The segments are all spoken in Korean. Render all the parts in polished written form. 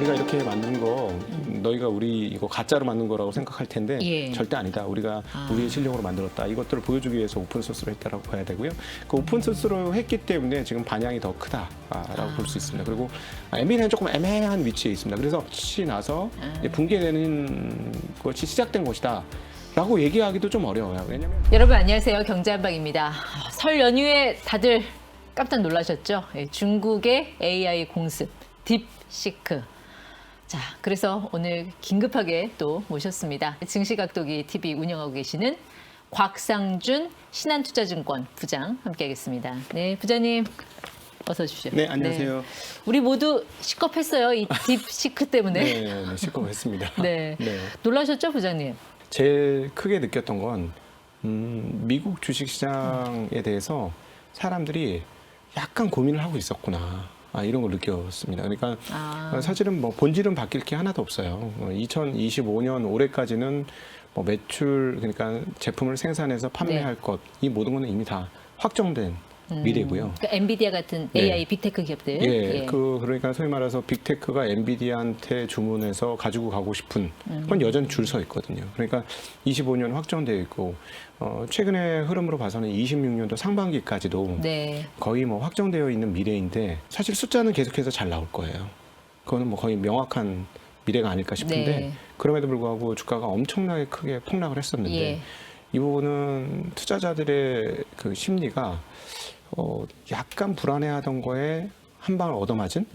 우리가 이렇게 만든 거 너희가 우리 이거 가짜로 만든 거라고 생각할 텐데 예. 절대 아니다. 우리가 우리의 실력으로 만들었다. 이것들을 보여주기 위해서 오픈소스로 했다라고 봐야 되고요. 그 오픈소스로 했기 때문에 지금 반향이 더 크다라고 볼 수 있습니다. 그리고 엔비디아는 조금 애매한 위치에 있습니다. 그래서 혹시 나서 이제 붕괴되는 것이 시작된 것이다. 라고 얘기하기도 좀 어려워요. 왜냐면 여러분 안녕하세요. 경제한방입니다. 설 연휴에 다들 깜짝 놀라셨죠? 예, 중국의 AI 공습 딥시크. 자, 그래서 오늘 긴급하게 또 모셨습니다. 증시각도기 TV 운영하고 계시는 곽상준 신한투자증권 부장 함께하겠습니다. 네, 부장님 어서 오십시오. 네, 안녕하세요. 네, 우리 모두 시겁했어요. 이 딥시크 때문에. 네, 시끄럽습니다. 네. 네. 놀라셨죠, 부장님? 제일 크게 느꼈던 건 미국 주식시장에 대해서 사람들이 약간 고민을 하고 있었구나. 이런 걸 느꼈습니다. 그러니까 사실은 뭐 본질은 바뀔 게 하나도 없어요. 2025년 올해까지는 뭐 매출 그러니까 제품을 생산해서 판매할 것 이 모든 거는 이미 다 확정된 미래고요. 그러니까 엔비디아 같은 AI 빅테크 기업들. 예, 그러니까 소위 말해서 빅테크가 엔비디아한테 주문해서 가지고 가고 싶은 건 여전히 줄 서 있거든요. 그러니까 25년 확정되어 있고 최근의 흐름으로 봐서는 26년도 상반기까지도 네. 거의 뭐 확정되어 있는 미래인데 사실 숫자는 계속해서 잘 나올 거예요. 그거는 뭐 거의 명확한 미래가 아닐까 싶은데 네. 그럼에도 불구하고 주가가 엄청나게 크게 폭락을 했었는데 예. 이 부분은 투자자들의 그 심리가 약간 불안해하던 거에 한 방을 얻어맞은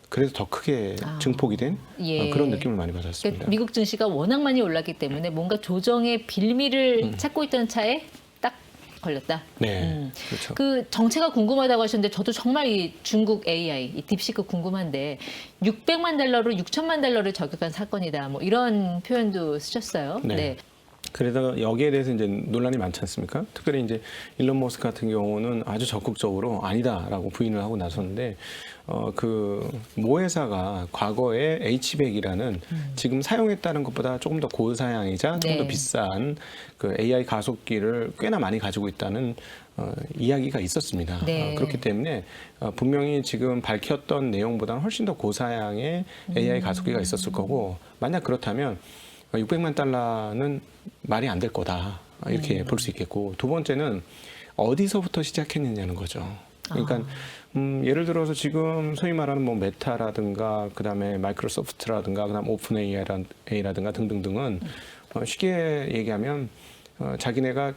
그래서 더 크게 증폭이 된 예. 그런 느낌을 많이 받았습니다. 그러니까 미국 증시가 워낙 많이 올랐기 때문에 뭔가 조정의 빌미를 찾고 있던 차에 딱 걸렸다. 네, 그렇죠. 그 정체가 궁금하다고 하셨는데 저도 정말 이 중국 AI, 이 딥시크 궁금한데 600만 달러로 6천만 달러를 저격한 사건이다. 뭐 이런 표현도 쓰셨어요. 네. 그래서 여기에 대해서 이제 논란이 많지 않습니까? 특별히 이제 일론 머스크 같은 경우는 아주 적극적으로 아니다라고 부인을 하고 나섰는데 그 모 회사가 과거에 H100이라는 지금 사용했다는 것보다 조금 더 고사양이자 조금 더 네. 비싼 그 AI 가속기를 꽤나 많이 가지고 있다는 이야기가 있었습니다. 네. 그렇기 때문에 분명히 지금 밝혔던 내용보다는 훨씬 더 고사양의 AI 가속기가 있었을 거고 만약 그렇다면 600만 달러는 말이 안 될 거다 이렇게 볼 수 있겠고 두 번째는 어디서부터 시작했느냐는 거죠. 그러니까 예를 들어서 지금 소위 말하는 뭐 메타라든가 그다음에 마이크로소프트라든가 그다음 오픈 AI라든가 등등등은 쉽게 얘기하면 자기네가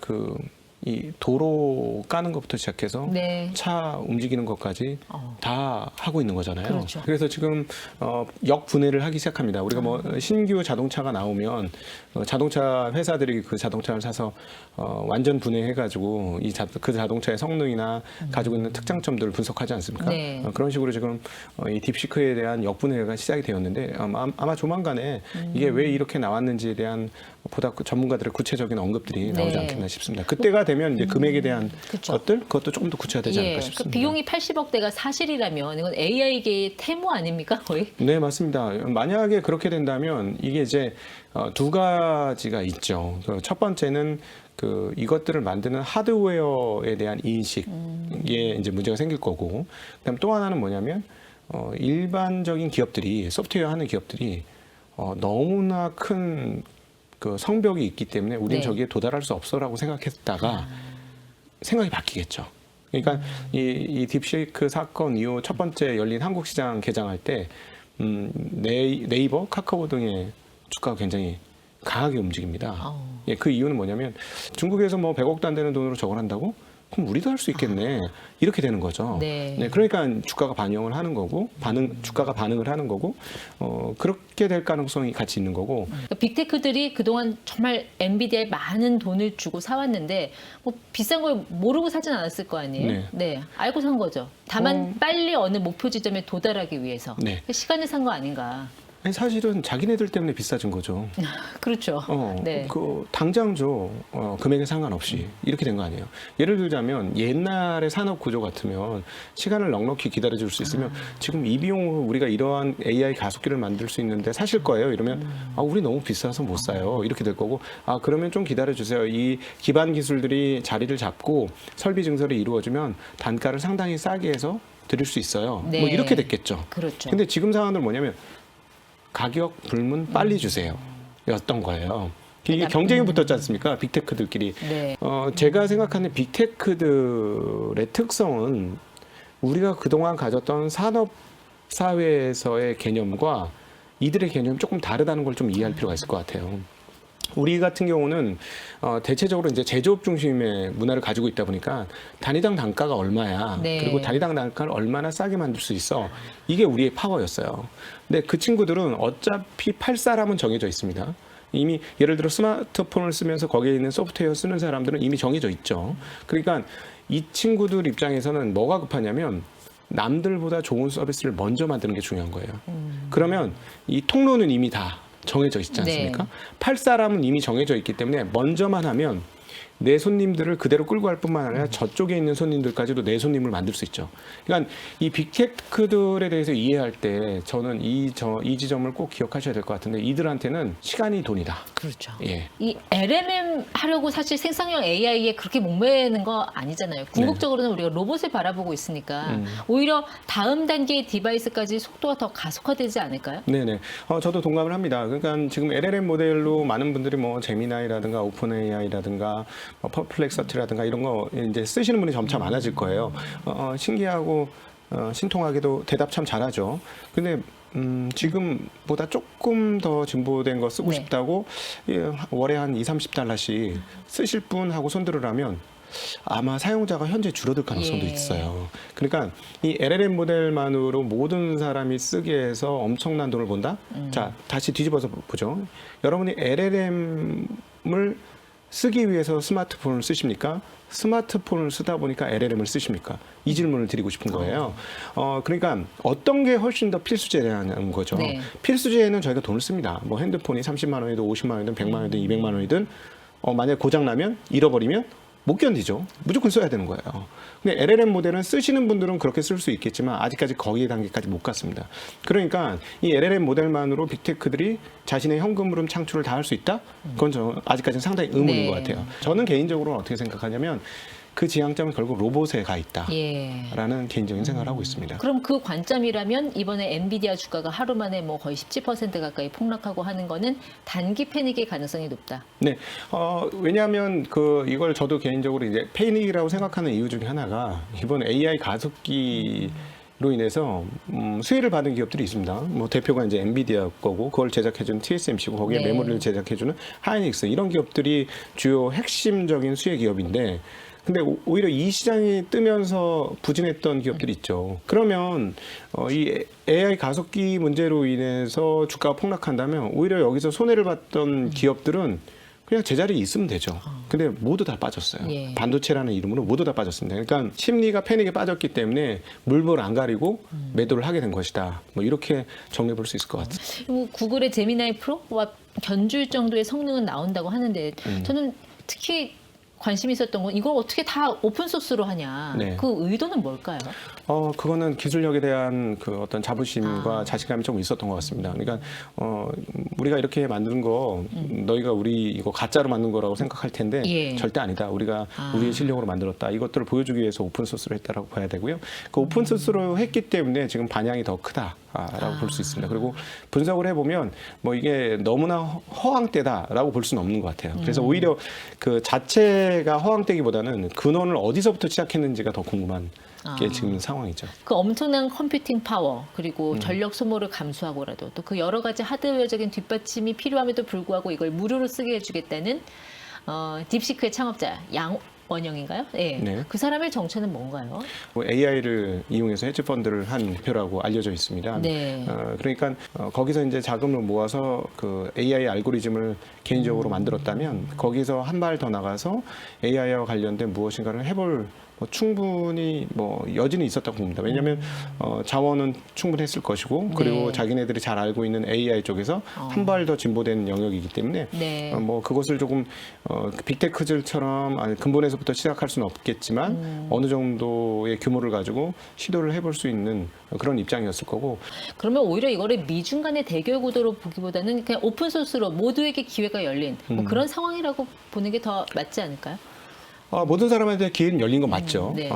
이 도로 까는 것부터 시작해서 네. 차 움직이는 것까지 다 하고 있는 거잖아요. 그렇죠. 그래서 지금 역분해를 하기 시작합니다. 우리가 뭐 신규 자동차가 나오면 자동차 회사들이 그 자동차를 사서 완전 분해해가지고 그 자동차의 성능이나 가지고 있는 특장점들을 분석하지 않습니까? 네. 그런 식으로 지금 이 딥시크에 대한 역분해가 시작이 되었는데 아마 조만간에 이게 왜 이렇게 나왔는지에 대한 보다 전문가들의 구체적인 언급들이 나오지 네. 않겠나 싶습니다. 그때가 되면 이제 금액에 대한 그쵸. 것들 그것도 조금 더 구체화되지 않을까 싶습니다. 그 비용이 80억대가 사실이라면 이건 AI계의 태무 아닙니까 거의? 네, 맞습니다. 만약에 그렇게 된다면 이게 이제 두 가지가 있죠. 첫 번째는 이것들을 만드는 하드웨어에 대한 인식에 이제 문제가 생길 거고, 그다음 또 하나는 뭐냐면 일반적인 기업들이 소프트웨어 하는 기업들이 너무나 큰 그 성벽이 있기 때문에 우리는 네. 저기에 도달할 수 없어라고 생각했다가 생각이 바뀌겠죠. 그러니까 이 딥시크 사건 이후 첫 번째 열린 한국 시장 개장할 때 네이버, 카카오 등의 주가가 굉장히 강하게 움직입니다. 예, 그 이유는 뭐냐면 중국에서 뭐 100억도 안 되는 돈으로 저걸 한다고? 그럼 우리도 할 수 있겠네. 이렇게 되는 거죠. 네. 그러니까 주가가 반영을 하는 거고, 주가가 반응을 하는 거고, 그렇게 될 가능성이 같이 있는 거고. 그러니까 빅테크들이 그동안 정말 엔비디아에 많은 돈을 주고 사왔는데 뭐 비싼 걸 모르고 사진 않았을 거 아니에요? 네. 알고 산 거죠. 다만 빨리 어느 목표 지점에 도달하기 위해서 네. 시간을 산 거 아닌가. 아니, 사실은 자기네들 때문에 비싸진 거죠. 그렇죠. 네. 당장 줘. 금액에 상관없이. 이렇게 된 거 아니에요. 예를 들자면 옛날의 산업 구조 같으면 시간을 넉넉히 기다려줄 수 있으면 지금 이 비용으로 우리가 이러한 AI 가속기를 만들 수 있는데 사실 거예요. 이러면 우리 너무 비싸서 못 사요. 이렇게 될 거고 그러면 좀 기다려주세요. 이 기반 기술들이 자리를 잡고 설비 증설이 이루어지면 단가를 상당히 싸게 해서 드릴 수 있어요. 네. 뭐 이렇게 됐겠죠. 그렇죠. 근데 지금 상황은 뭐냐면 가격 불문 빨리 주세요. 였던 거예요. 이게 경쟁이 붙었지 않습니까? 빅테크들끼리. 네. 제가 생각하는 빅테크들의 특성은 우리가 그동안 가졌던 산업 사회에서의 개념과 이들의 개념이 조금 다르다는 걸 좀 이해할 필요가 있을 것 같아요. 우리 같은 경우는 대체적으로 이제 제조업 중심의 문화를 가지고 있다 보니까 단위당 단가가 얼마야. 네. 그리고 단위당 단가를 얼마나 싸게 만들 수 있어. 이게 우리의 파워였어요. 근데 그 친구들은 어차피 팔 사람은 정해져 있습니다. 이미 예를 들어 스마트폰을 쓰면서 거기에 있는 소프트웨어 쓰는 사람들은 이미 정해져 있죠. 그러니까 이 친구들 입장에서는 뭐가 급하냐면 남들보다 좋은 서비스를 먼저 만드는 게 중요한 거예요. 그러면 이 통로는 이미 다 정해져 있지 않습니까? 네. 팔 사람은 이미 정해져 있기 때문에 먼저만 하면 내 손님들을 그대로 끌고 갈 뿐만 아니라 저쪽에 있는 손님들까지도 내 손님을 만들 수 있죠. 그러니까 이 빅테크들에 대해서 이해할 때 저는 이 지점을 꼭 기억하셔야 될 것 같은데 이들한테는 시간이 돈이다. 그렇죠. 예. 이 LMM 하려고 사실 생성형 AI에 그렇게 목매는 거 아니잖아요. 궁극적으로는 우리가 로봇을 바라보고 있으니까 오히려 다음 단계의 디바이스까지 속도가 더 가속화되지 않을까요? 네네. 저도 동감을 합니다. 그러니까 지금 LLM 모델로 많은 분들이 뭐 제미나이라든가 오픈 AI라든가 퍼플렉서티라든가 이런 거 이제 쓰시는 분이 점차 많아질 거예요. 신기하고 신통하게도 대답 참 잘하죠. 근데 지금보다 조금 더 진보된 거 쓰고 네. 싶다고 월에 한 20-30달러씩 쓰실 분하고 손들으라면 아마 사용자가 현재 줄어들 가능성도 예. 있어요. 그러니까 이 LLM 모델만으로 모든 사람이 쓰게 해서 엄청난 돈을 번다? 자, 다시 뒤집어서 보죠. 여러분이 LLM을 쓰기 위해서 스마트폰을 쓰십니까? 스마트폰을 쓰다 보니까 LLM을 쓰십니까? 이 질문을 드리고 싶은 거예요. 그러니까 어떤 게 훨씬 더 필수제라는 거죠. 네. 필수제에는 저희가 돈을 씁니다. 뭐 핸드폰이 30만 원이든 50만 원이든 100만 원이든 200만 원이든 만약에 고장 나면 잃어버리면 못 견디죠. 무조건 써야 되는 거예요. 근데 LLM 모델은 쓰시는 분들은 그렇게 쓸 수 있겠지만 아직까지 거기에 단계까지 못 갔습니다. 그러니까 이 LLM 모델만으로 빅테크들이 자신의 현금 흐름 창출을 다 할 수 있다? 그건 저 아직까지는 상당히 의문인 네. 것 같아요. 저는 개인적으로는 어떻게 생각하냐면 그 지향점은 결국 로봇에 가 있다라는 예. 개인적인 생각을 하고 있습니다. 그럼 그 관점이라면 이번에 엔비디아 주가가 하루 만에 뭐 거의 17% 가까이 폭락하고 하는 거는 단기 패닉의 가능성이 높다. 네, 왜냐하면 이걸 저도 개인적으로 이제 패닉이라고 생각하는 이유 중에 하나가 이번 AI 가속기로 인해서 수혜를 받은 기업들이 있습니다. 뭐 대표가 이제 엔비디아 거고 그걸 제작해주는 TSMC고 거기에 네. 메모리를 제작해주는 하이닉스 이런 기업들이 주요 핵심적인 수혜 기업인데. 근데 오히려 이 시장이 뜨면서 부진했던 기업들이 있죠. 그러면 이 AI 가속기 문제로 인해서 주가가 폭락한다면 오히려 여기서 손해를 봤던 기업들은 그냥 제자리에 있으면 되죠. 근데 모두 다 빠졌어요. 예. 반도체라는 이름으로 모두 다 빠졌습니다. 그러니까 심리가 패닉에 빠졌기 때문에 물불 안 가리고 매도를 하게 된 것이다. 뭐 이렇게 정리해 볼 수 있을 것 같습니다. 뭐 구글의 제미나이 프로와 견줄 정도의 성능은 나온다고 하는데 저는 특히 관심이 있었던 건 이걸 어떻게 다 오픈 소스로 하냐. 네. 그 의도는 뭘까요? 그거는 기술력에 대한 그 어떤 자부심과 자신감이 좀 있었던 것 같습니다. 그러니까 우리가 이렇게 만든 거 너희가 우리 이거 가짜로 만든 거라고 생각할 텐데 예. 절대 아니다. 우리가 우리의 실력으로 만들었다. 이것들을 보여주기 위해서 오픈 소스로 했다라고 봐야 되고요. 그 오픈 소스로 했기 때문에 지금 반향이 더 크다라고 볼 수 있습니다. 그리고 분석을 해보면 뭐 이게 너무나 허황되다라고 볼 수는 없는 것 같아요. 그래서 오히려 그 자체가 허황되기보다는 근원을 어디서부터 시작했는지가 더 궁금한 게 지금 상황이죠. 그 엄청난 컴퓨팅 파워 그리고 전력 소모를 감수하고라도 또 그 여러 가지 하드웨어적인 뒷받침이 필요함에도 불구하고 이걸 무료로 쓰게 해주겠다는 딥시크의 창업자 양원영인가요? 네. 네. 그 사람의 정체는 뭔가요? AI를 이용해서 헤지 펀드를 한 대표라고 알려져 있습니다. 네. 그러니까 거기서 이제 자금을 모아서 그 AI 알고리즘을 개인적으로 만들었다면 거기서 한 발 더 나가서 AI와 관련된 무엇인가를 해볼 충분히 여지는 있었다고 봅니다. 왜냐하면 자원은 충분했을 것이고 그리고 네. 자기네들이 잘 알고 있는 AI 쪽에서 한 발 더 진보된 영역이기 때문에 네. 그것을 조금 빅테크들처럼 근본에서부터 시작할 수는 없겠지만 어느 정도의 규모를 가지고 시도를 해볼 수 있는 그런 입장이었을 거고. 그러면 오히려 이거를 미중 간의 대결 구도로 보기보다는 그냥 오픈 소스로 모두에게 기회가 열린 뭐 그런 상황이라고 보는 게 더 맞지 않을까요? 모든 사람한테 기회는 열린 건 맞죠. 네.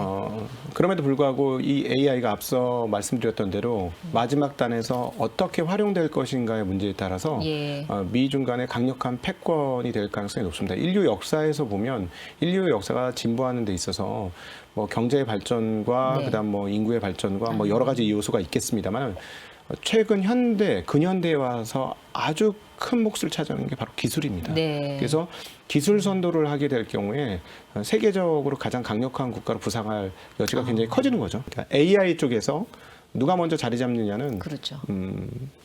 그럼에도 불구하고 이 AI가 앞서 말씀드렸던 대로 마지막 단에서 어떻게 활용될 것인가의 문제에 따라서 예. 미중 간의 강력한 패권이 될 가능성이 높습니다. 인류 역사에서 보면 인류 역사가 진보하는 데 있어서 뭐 경제의 발전과 네. 그다음 뭐 인구의 발전과 뭐 여러 가지 요소가 있겠습니다만 최근 현대 근현대에 와서 아주 큰 몫을 차지하는 게 바로 기술입니다. 네. 그래서 기술 선도를 하게 될 경우에 세계적으로 가장 강력한 국가로 부상할 여지가 굉장히 커지는 거죠. 그러니까 AI 쪽에서 누가 먼저 자리 잡느냐는 그렇죠.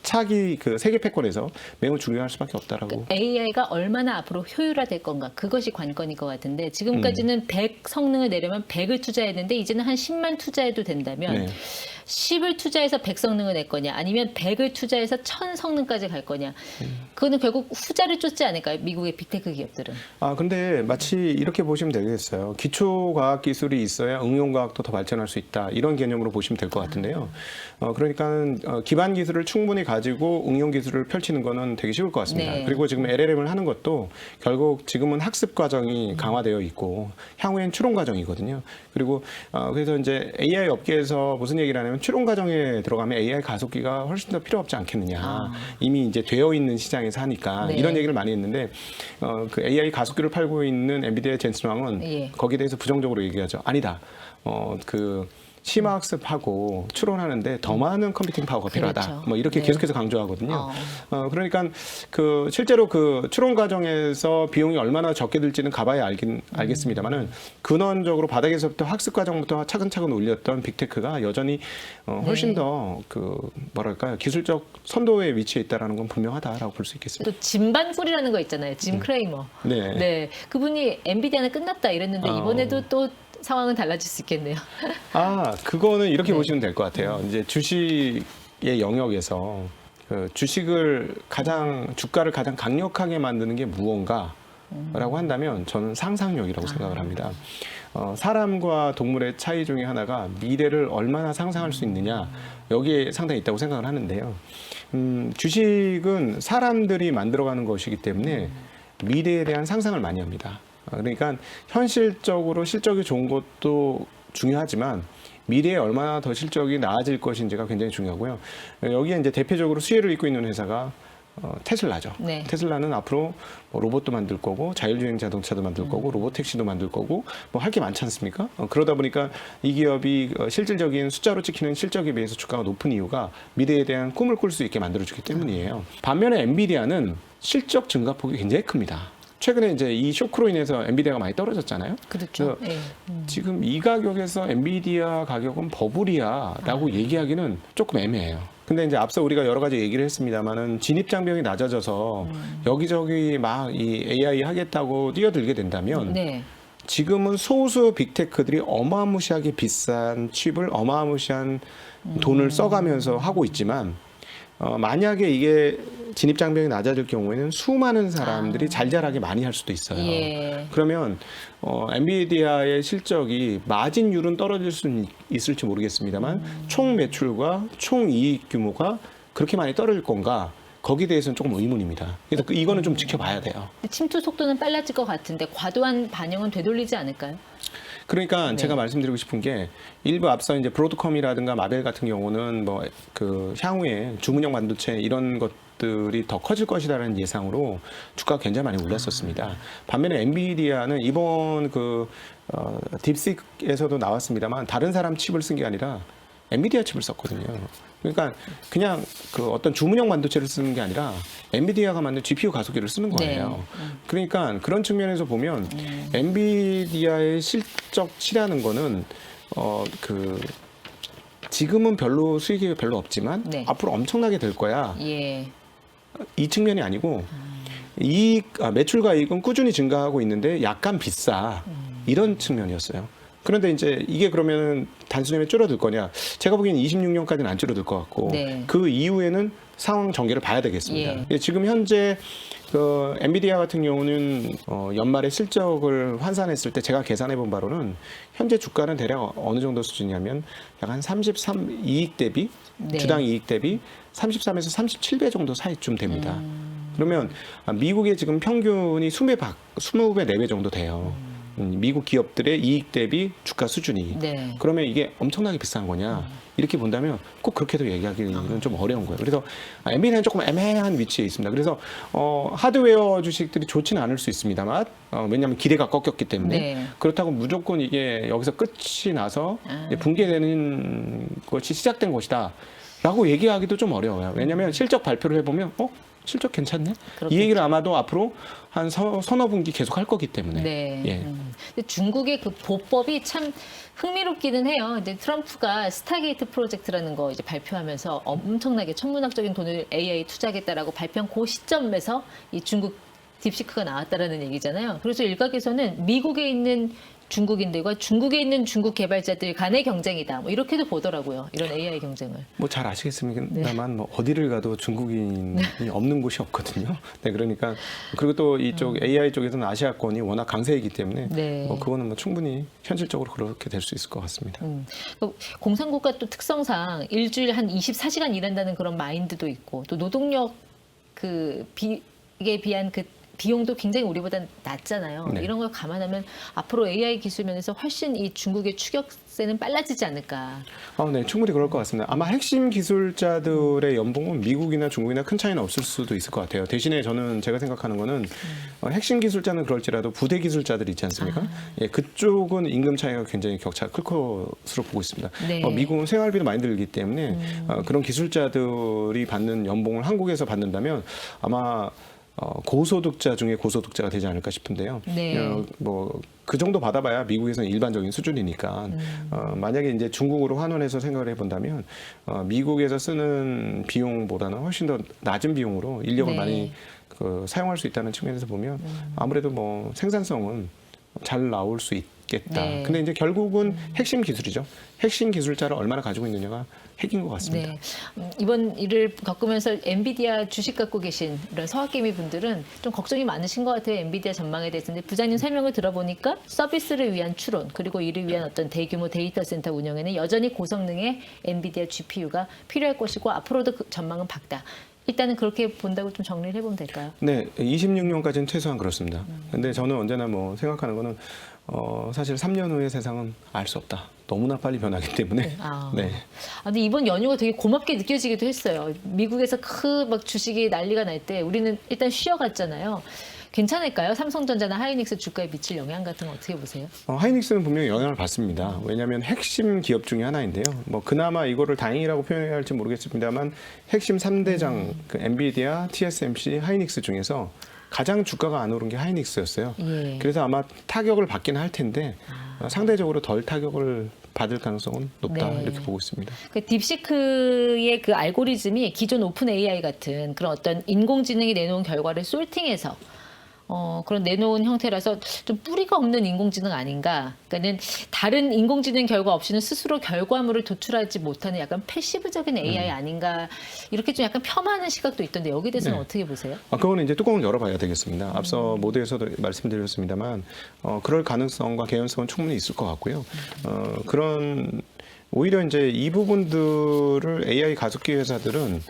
차기 그 세계 패권에서 매우 중요할 수밖에 없다라고. AI가 얼마나 앞으로 효율화될 건가 그것이 관건일 것 같은데 지금까지는 100 성능을 내려면 100을 투자했는데 이제는 한 10만 투자해도 된다면 네. 10을 투자해서 100 성능을 낼 거냐 아니면 100을 투자해서 1000 성능까지 갈 거냐 그거는 결국 후자를 쫓지 않을까요? 미국의 빅테크 기업들은. 근데 마치 이렇게 보시면 되겠어요. 기초과학 기술이 있어야 응용과학도 더 발전할 수 있다. 이런 개념으로 보시면 될 것 같은데요. 그러니까 기반 기술을 충분히 가지고 응용 기술을 펼치는 거는 되게 쉬울 것 같습니다. 네. 그리고 지금 LLM을 하는 것도 결국 지금은 학습 과정이 강화되어 있고 향후엔 추론 과정이거든요. 그리고 그래서 이제 AI 업계에서 무슨 얘기를 하냐면 추론 과정에 들어가면 AI 가속기가 훨씬 더 필요 없지 않겠느냐. 이미 이제 되어 있는 시장에서 하니까 네. 이런 얘기를 많이 했는데 그 AI 가속기를 팔고 있는 엔비디아의 젠슨 왕은 예. 거기에 대해서 부정적으로 얘기하죠. 아니다. 심화학습하고 추론하는데 더 많은 컴퓨팅 파워가 필요하다. 그렇죠. 뭐 이렇게 네. 계속해서 강조하거든요. 그러니까 실제로 그 추론 과정에서 비용이 얼마나 적게 들지는 가봐야 알겠습니다만은 근원적으로 바닥에서부터 학습 과정부터 차근차근 올렸던 빅테크가 여전히 훨씬 네. 더 뭐랄까요 기술적 선도에 위치해 있다라는 건 분명하다라고 볼 수 있겠습니다. 또 짐반꿀이라는 거 있잖아요. 짐 크레이머. 네. 네. 그분이 엔비디아는 끝났다 이랬는데 이번에도 또 상황은 달라질 수 있겠네요. 그거는 이렇게 네. 보시면 될 것 같아요. 이제 주식의 영역에서 주가를 가장 강력하게 만드는 게 무언가라고 한다면 저는 상상력이라고 생각을 합니다. 사람과 동물의 차이 중에 하나가 미래를 얼마나 상상할 수 있느냐 여기에 상당히 있다고 생각을 하는데요. 주식은 사람들이 만들어가는 것이기 때문에 미래에 대한 상상을 많이 합니다. 그러니까 현실적으로 실적이 좋은 것도 중요하지만 미래에 얼마나 더 실적이 나아질 것인지가 굉장히 중요하고요. 여기에 이제 대표적으로 수혜를 잇고 있는 회사가 테슬라죠. 네. 테슬라는 앞으로 뭐 로봇도 만들 거고 자율주행 자동차도 만들 거고 로봇 택시도 만들 거고 뭐 할 게 많지 않습니까? 그러다 보니까 이 기업이 실질적인 숫자로 찍히는 실적에 비해서 주가가 높은 이유가 미래에 대한 꿈을 꿀 수 있게 만들어주기 때문이에요. 반면에 엔비디아는 실적 증가폭이 굉장히 큽니다. 최근에 이제 이 쇼크로 인해서 엔비디아가 많이 떨어졌잖아요. 그렇죠. 그래서 네. 지금 이 가격에서 엔비디아 가격은 버블이야라고 얘기하기는 조금 애매해요. 근데 이제 앞서 우리가 여러 가지 얘기를 했습니다만은 진입 장벽이 낮아져서 여기저기 막 이 AI 하겠다고 뛰어들게 된다면 네. 지금은 소수 빅테크들이 어마무시하게 비싼 칩을 어마무시한 돈을 써가면서 하고 있지만 만약에 이게 진입 장벽이 낮아질 경우에는 수많은 사람들이 잘잘하게 많이 할 수도 있어요. 예. 그러면 엔비디아의 실적이 마진율은 떨어질 수 있을지 모르겠습니다만 총 매출과 총 이익 규모가 그렇게 많이 떨어질 건가? 거기에 대해서는 조금 의문입니다. 그래서 이거는 좀 지켜봐야 돼요. 침투 속도는 빨라질 것 같은데 과도한 반영은 되돌리지 않을까요? 그러니까 네. 제가 말씀드리고 싶은 게 일부 앞서 이제 브로드컴이라든가 마벨 같은 경우는 뭐 그 향후에 주문형 반도체 이런 것들이 더 커질 것이라는 예상으로 주가가 굉장히 많이 올랐었습니다. 반면에 엔비디아는 이번 딥식에서도 나왔습니다만 다른 사람 칩을 쓴 게 아니라 엔비디아 칩을 썼거든요. 그러니까 그냥 그 어떤 주문형 반도체를 쓰는 게 아니라 엔비디아가 만든 GPU 가속기를 쓰는 거예요. 그러니까 그런 측면에서 보면 엔비디아의 실적치라는 거는 지금은 별로 수익이 별로 없지만 네. 앞으로 엄청나게 될 거야. 예. 이 측면이 아니고 매출과 이익은 꾸준히 증가하고 있는데 약간 비싸. 이런 측면이었어요. 그런데 이제 이게 그러면 단순히 줄어들 거냐? 제가 보기엔 26년까지는 안 줄어들 것 같고 네. 그 이후에는 상황 전개를 봐야 되겠습니다. 예. 지금 현재 엔비디아 같은 경우는 연말에 실적을 환산했을 때 제가 계산해 본 바로는 현재 주가는 대략 어느 정도 수준이냐면 약 한 33 이익 대비 네. 주당 이익 대비 33에서 37배 정도 사이쯤 됩니다. 그러면 미국의 지금 평균이 20배, 4배 정도 돼요. 미국 기업들의 이익 대비 주가 수준이 네. 그러면 이게 엄청나게 비싼 거냐 이렇게 본다면 꼭 그렇게도 얘기하기는 좀 어려운 거예요. 그래서 엔비디아는 조금 애매한 위치에 있습니다. 그래서 하드웨어 주식들이 좋지는 않을 수 있습니다만 왜냐하면 기대가 꺾였기 때문에 네. 그렇다고 무조건 이게 여기서 끝이 나서 이제 붕괴되는 것이 시작된 것이다 라고 얘기하기도 좀 어려워요. 왜냐하면 실적 발표를 해보면 실적 괜찮네? 그렇겠죠. 이 얘기를 아마도 앞으로 한 서너 분기 계속 할 거기 때문에. 네. 예. 근데 중국의 그 보법이 참 흥미롭기는 해요. 근데 트럼프가 스타게이트 프로젝트라는 거 이제 발표하면서 엄청나게 천문학적인 돈을 AI 투자하겠다라고 발표한 그 시점에서 이 중국 딥시크가 나왔다라는 얘기잖아요. 그래서 일각에서는 미국에 있는 중국인들과 중국에 있는 중국 개발자들 간의 경쟁이다. 뭐 이렇게도 보더라고요. 이런 AI 경쟁을. 뭐 잘 아시겠습니다만 뭐 어디를 가도 중국인이 없는 곳이 없거든요. 네, 그러니까 그리고 또 이쪽 AI 쪽에서는 아시아권이 워낙 강세이기 때문에 네. 뭐 그거는 뭐 충분히 현실적으로 그렇게 될 수 있을 것 같습니다. 공산국가 또 특성상 일주일 한 24시간 일한다는 그런 마인드도 있고 또 노동력 이게 비한 그 비용도 굉장히 우리보다 낮잖아요. 네. 이런 걸 감안하면 앞으로 AI 기술 면에서 훨씬 이 중국의 추격세는 빨라지지 않을까. 네, 충분히 그럴 것 같습니다. 아마 핵심 기술자들의 연봉은 미국이나 중국이나 큰 차이는 없을 수도 있을 것 같아요. 대신에 제가 생각하는 거는 핵심 기술자는 그럴지라도 부대 기술자들이 있지 않습니까? 예, 그쪽은 임금 차이가 굉장히 격차가 클 것으로 보고 있습니다. 네. 미국은 생활비도 많이 들기 때문에 그런 기술자들이 받는 연봉을 한국에서 받는다면 아마 고소득자 중에 고소득자가 되지 않을까 싶은데요. 네. 뭐 그 정도 받아봐야 미국에서는 일반적인 수준이니까 만약에 이제 중국으로 환원해서 생각을 해본다면 미국에서 쓰는 비용보다는 훨씬 더 낮은 비용으로 인력을 네. 많이 사용할 수 있다는 측면에서 보면 아무래도 뭐 생산성은 잘 나올 수 있겠다. 네. 근데 이제 결국은 핵심 기술이죠. 핵심 기술자를 얼마나 가지고 있느냐가 핵인 것 같습니다. 네. 이번 일을 겪으면서 엔비디아 주식 갖고 계신 이런 서학개미 분들은 좀 걱정이 많으신 것 같아요. 엔비디아 전망에 대해서. 근데 부장님 설명을 들어보니까 서비스를 위한 추론 그리고 이를 위한 어떤 대규모 데이터 센터 운영에는 여전히 고성능의 엔비디아 GPU가 필요할 것이고 앞으로도 그 전망은 밝다. 일단은 그렇게 본다고 좀 정리를 해보면 될까요? 네, 26년까지는 최소한 그렇습니다. 근데 저는 언제나 뭐 생각하는 거는 사실 3년 후의 세상은 알 수 없다. 너무나 빨리 변하기 때문에. 네. 근데 이번 연휴가 되게 고맙게 느껴지기도 했어요. 미국에서 막 주식이 난리가 날 때 우리는 일단 쉬어갔잖아요. 괜찮을까요? 삼성전자나 하이닉스 주가에 미칠 영향 같은 거 어떻게 보세요? 하이닉스는 분명히 영향을 받습니다. 왜냐하면 핵심 기업 중에 하나인데요. 뭐 그나마 이거를 다행이라고 표현해야 할지 모르겠습니다만 핵심 3대장 엔비디아, TSMC, 하이닉스 중에서 가장 주가가 안 오른 게 하이닉스였어요. 예. 그래서 아마 타격을 받긴 할 텐데 상대적으로 덜 타격을 받을 가능성은 높다 네. 이렇게 보고 있습니다. 그 딥시크의 그 알고리즘이 기존 오픈 AI 같은 그런 어떤 인공지능이 내놓은 결과를 솔팅해서 그런 내놓은 형태라서 좀 뿌리가 없는 인공지능 아닌가. 그러니까는 다른 인공지능 결과 없이는 스스로 결과물을 도출하지 못하는 약간 패시브적인 AI 아닌가. 이렇게 좀 약간 폄하하는 시각도 있던데 여기에 대해서는 네. 어떻게 보세요? 그거는 이제 뚜껑을 열어봐야 되겠습니다. 앞서 모두에서도 말씀드렸습니다만 그럴 가능성과 개연성은 충분히 있을 것 같고요. 오히려 이제 이 부분들을 AI 가속기 회사들은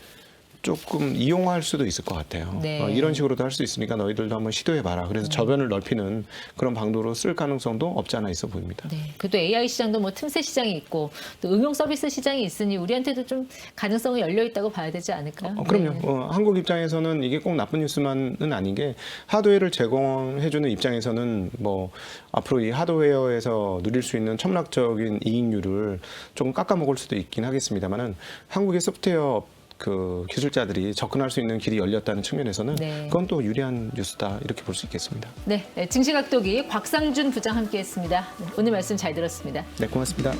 조금 이용할 수도 있을 것 같아요. 네. 이런 식으로도 할 수 있으니까 너희들도 한번 시도해봐라. 그래서 저변을 넓히는 그런 방도로 쓸 가능성도 없지 않아 있어 보입니다. 네. 그래도 AI 시장도 뭐 틈새 시장이 있고 또 응용 서비스 시장이 있으니 우리한테도 좀 가능성이 열려 있다고 봐야 되지 않을까요? 그럼요. 네. 한국 입장에서는 이게 꼭 나쁜 뉴스만은 아닌 게 하드웨어를 제공해주는 입장에서는 뭐 앞으로 이 하드웨어에서 누릴 수 있는 천문학적인 이익률을 조금 깎아먹을 수도 있긴 하겠습니다만은 한국의 소프트웨어 기술자들이 접근할 수 있는 길이 열렸다는 측면에서는 네. 그건 또 유리한 뉴스다 이렇게 볼 수 있겠습니다. 네, 증시각도기 곽상준 부장 함께했습니다. 오늘 말씀 잘 들었습니다. 네, 고맙습니다.